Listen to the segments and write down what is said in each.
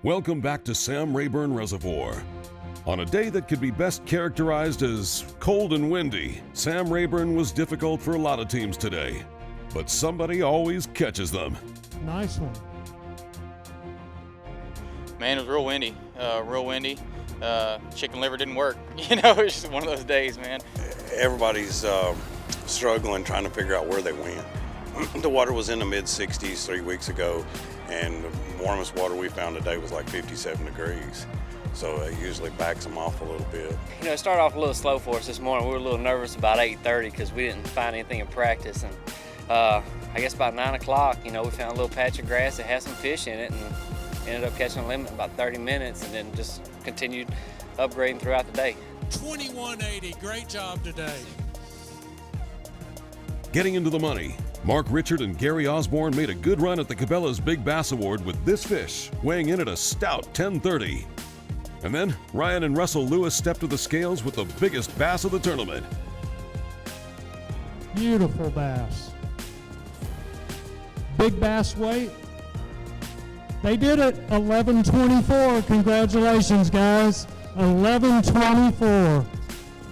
Welcome back to Sam Rayburn Reservoir. On a day that could be best characterized as cold and windy, Sam Rayburn was difficult for a lot of teams today. But somebody always catches them. Nice one. Man, it was real windy. Chicken liver didn't work. You know, it's just one of those days, man. Everybody's struggling, trying to figure out where they went. The water was in the mid-60s 3 weeks ago, and the warmest water we found today was like 57 degrees. So it usually backs them off a little bit. You know, it started off a little slow for us this morning. We were a little nervous about 8:30 because we didn't find anything in practice. And I guess about 9 o'clock, you know, we found a little patch of grass that had some fish in it and ended up catching a limit in about 30 minutes and then just continued upgrading throughout the day. 2180, great job today. Getting into the money, Mark Richard and Gary Osborne made a good run at the Cabela's Big Bass Award with this fish, weighing in at a stout 1030. And then Ryan and Russell Lewis stepped to the scales with the biggest bass of the tournament. Beautiful bass. Big bass weight. They did it, 1124. Congratulations, guys. 1124.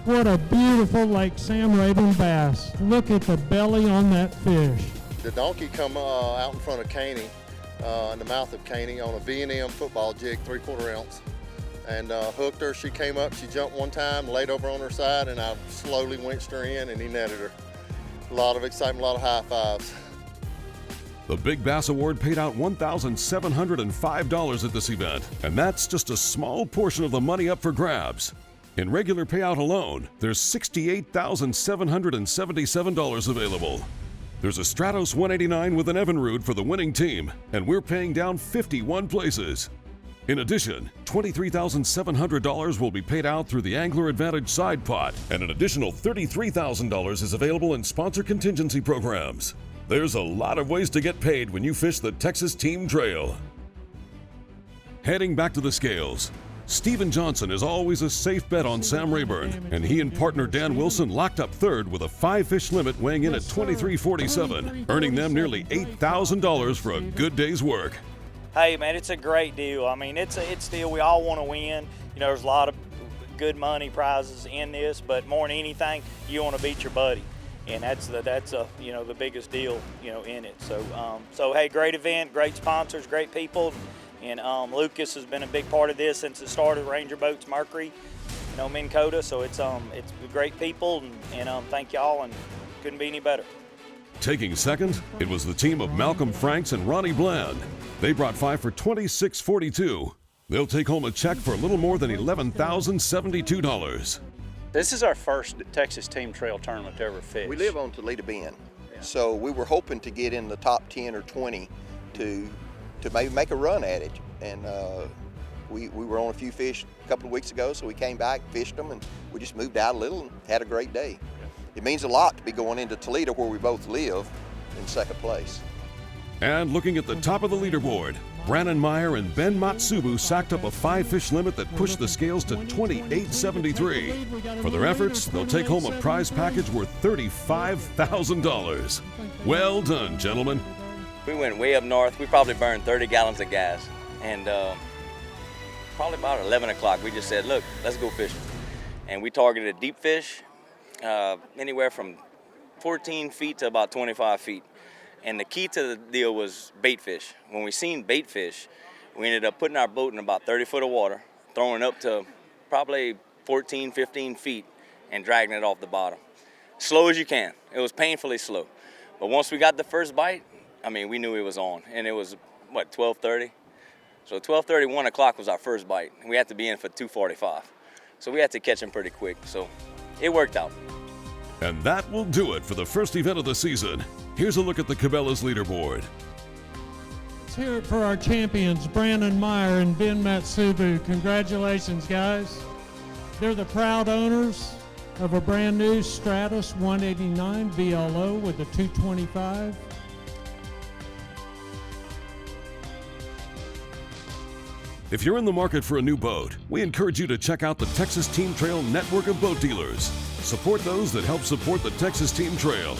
What a beautiful Lake Sam Rayburn bass. Look at the belly on that fish. The donkey come out in front of Caney, in the mouth of Caney on a B&M football jig, 3/4 ounce, and hooked her. She came up, she jumped one time, laid over on her side, and I slowly winched her in, and he netted her. A lot of excitement, a lot of high fives. The Big Bass Award paid out $1,705 at this event, and that's just a small portion of the money up for grabs. In regular payout alone, there's $68,777 available. There's a Stratos 189 with an Evinrude for the winning team, and we're paying down 51 places. In addition, $23,700 will be paid out through the Angler Advantage side pot, and an additional $33,000 is available in sponsor contingency programs. There's a lot of ways to get paid when you fish the Texas Team Trail. Heading back to the scales, Steven Johnson is always a safe bet on Sam Rayburn, and he and partner Dan Wilson locked up third with a 5-fish limit weighing in at 23.47, earning them nearly $8,000 for a good day's work. Hey man, it's a great deal. I mean, it's a deal we all want to win. You know, there's a lot of good money prizes in this, but more than anything, you want to beat your buddy, and that's you know, the biggest deal, you know, in it. So hey, great event, great sponsors, great people. And Lucas has been a big part of this since it started, Ranger Boats, Mercury, you know, Minn Kota. So it's great people, and thank y'all, and couldn't be any better. Taking second, it was the team of Malcolm Franks and Ronnie Bland. They brought 5 for $26.42. They'll take home a check for a little more than $11,072. This is our first Texas Team Trail tournament to ever fish. We live on Toledo Bend, so we were hoping to get in the top 10 or 20 to maybe make a run at it. And we were on a few fish a couple of weeks ago, so we came back, fished them, and we just moved out a little and had a great day. It means a lot to be going into Toledo, where we both live, in second place. And looking at the top of the leaderboard, Brandon Meyer and Ben Matsubu sacked up a 5-fish limit that pushed the scales to 28.73. For their efforts, they'll take home a prize package worth $35,000. Well done, gentlemen. We went way up north. We probably burned 30 gallons of gas. And probably about 11 o'clock, we just said, look, let's go fishing. And we targeted deep fish, anywhere from 14 feet to about 25 feet. And the key to the deal was bait fish. When we seen bait fish, we ended up putting our boat in about 30 foot of water, throwing it up to probably 14, 15 feet, and dragging it off the bottom. Slow as you can. It was painfully slow. But once we got the first bite, I mean, we knew it was on. And it was, 12:30? So 12:30, 1 o'clock was our first bite. We had to be in for 2:45. So we had to catch him pretty quick. So it worked out. And that will do it for the first event of the season. Here's a look at the Cabela's leaderboard. Let's hear it for our champions, Brandon Meyer and Ben Matsubu. Congratulations, guys. They're the proud owners of a brand new Stratos 189 VLO with a 225. If you're in the market for a new boat, we encourage you to check out the Texas Team Trail network of boat dealers. Support those that help support the Texas Team Trail.